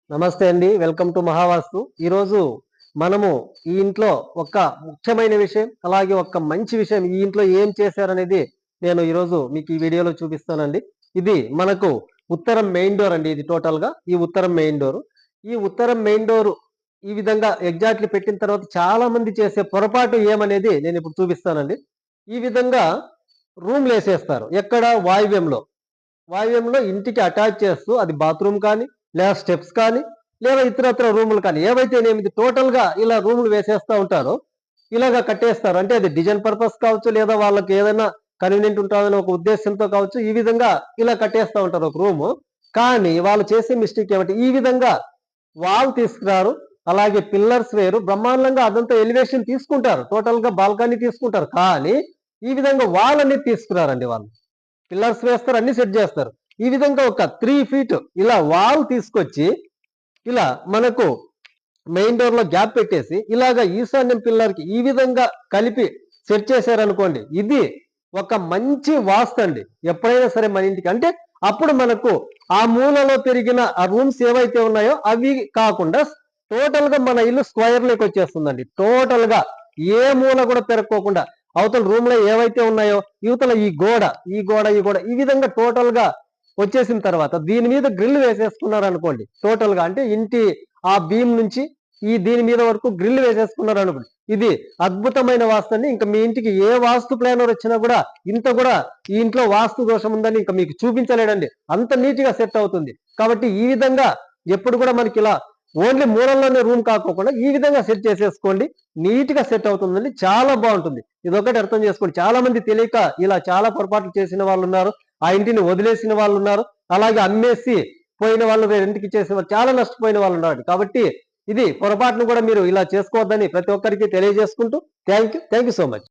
నమస్తే అండి. Welcome to Mahavastu. ఈరోజు మనము ఈ ఇంట్లో ఒక ముఖ్యమైన విషయం, అలాగే ఒక మంచి విషయం ఈ ఇంట్లో ఏం చేశారనేది నేను ఈరోజు మీకు ఈ వీడియోలో చూపిస్తానండి. ఇది మనకు ఉత్తరం మెయిన్ డోర్ అండి. ఇది టోటల్‌గా ఈ ఉత్తరం మెయిన్ డోరు. ఈ ఉత్తరం మెయిన్ డోరు ఈ విధంగా ఎగ్జాక్ట్‌లీ పెట్టిన తర్వాత చాలా మంది చేసే పొరపాటు ఏమనేది నేనిప్పుడు చూపిస్తానండి. ఈ విధంగా రూమ్‌లేసేస్తారు. ఎక్కడ? వాయువ్యంలో. వాయువ్యంలో ఇంటికి అటాచ్ చేస్తూ అది బాత్రూమ్ కానీ, లేదా స్టెప్స్ కానీ, లేదా ఇతరత్ర రూములు కానీ ఏవైతేనేమిది టోటల్‌గా ఇలా రూములు వేసేస్తా ఉంటారో, ఇలాగ కట్టేస్తారు. అంటే అది డిజైన్ పర్పస్ కావచ్చు, లేదా వాళ్ళకి ఏదైనా కన్వీనియంట్ ఉంటదని ఒక ఉద్దేశ్యంతో కావచ్చు, ఈ విధంగా ఇలా కట్టేస్తా ఉంటారు ఒక రూము. కానీ వాళ్ళు చేసే మిస్టేక్ ఏమంటే ఈ విధంగా వాల్ తీసుకురారు. అలాగే పిల్లర్స్ వేరు. బ్రహ్మాండంగా అదంతా ఎలివేషన్ తీసుకుంటారు. టోటల్‌గా బాల్కనీ తీసుకుంటారు. కానీ ఈ విధంగా వాల్ అనేది తీసుకురారండి వాళ్ళు. పిల్లర్స్ వేస్తారు, అన్ని సెట్ చేస్తారు. ఈ విధంగా ఒక 3 ఫీట్ ఇలా వాల్ తీసుకొచ్చి ఇలా మనకు మెయిన్ డోర్ లో గ్యాప్ పెట్టేసి ఇలాగా ఈశాన్యం పిల్లర్ కి ఈ విధంగా కలిపి సెట్ చేశారనుకోండి, ఇది ఒక మంచి వాస్తు అండి. ఎప్పుడైనా సరే మన ఇంటికి అంటే అప్పుడు మనకు ఆ మూలలో పెరిగిన ఆ రూమ్స్ ఏవైతే ఉన్నాయో అవి కాకుండా టోటల్ గా మన ఇల్లు స్క్వేర్ లోకి వచ్చేస్తుందండి. టోటల్ గా ఏ మూల కూడా పెరక్కోకుండా అవతల రూమ్ లో ఏవైతే ఉన్నాయో యువతల ఈ గోడ ఈ విధంగా టోటల్ గా వచ్చేసిన తర్వాత దీని మీద గ్రిల్ వేసేసుకున్నారు అనుకోండి. టోటల్ గా అంటే ఇంటి ఆ బీమ్ నుంచి ఈ దీని మీద వరకు గ్రిల్ వేసేసుకున్నారు అనుకోండి. ఇది అద్భుతమైన వాస్తు అండి. ఇంకా మీ ఇంటికి ఏ వాస్తు ప్లానర్ వచ్చినా కూడా ఇంత కూడా ఈ ఇంట్లో వాస్తు దోషం ఉందని ఇంకా మీకు చూపించలేడండి. అంత నీట్ గా సెట్ అవుతుంది. కాబట్టి ఈ విధంగా ఎప్పుడు కూడా మనకి ఇలా ఓన్లీ మూలల్లోనే రూమ్ కాకోకుండా ఈ విధంగా సెట్ చేసేసుకోండి. నీట్ గా సెట్ అవుతుందండి. చాలా బాగుంటుంది. ఇదొకటి అర్థం చేసుకోండి. చాలా మంది తెలియక ఇలా చాలా పొరపాట్లు చేసిన వాళ్ళు ఉన్నారు. ఆ ఇంటిని వదిలేసిన వాళ్ళు ఉన్నారు. అలాగే అమ్మేసి పోయిన వాళ్ళు రెంట్‌కి ఇచ్చేసిన వాళ్ళు చాలా నష్టపోయిన వాళ్ళు ఉన్నారు. కాబట్టి ఇది పొరపాటును కూడా మీరు ఇలా చేసుకోవద్దని ప్రతి ఒక్కరికి తెలియజేసుకుంటూ థ్యాంక్ యూ సో మచ్.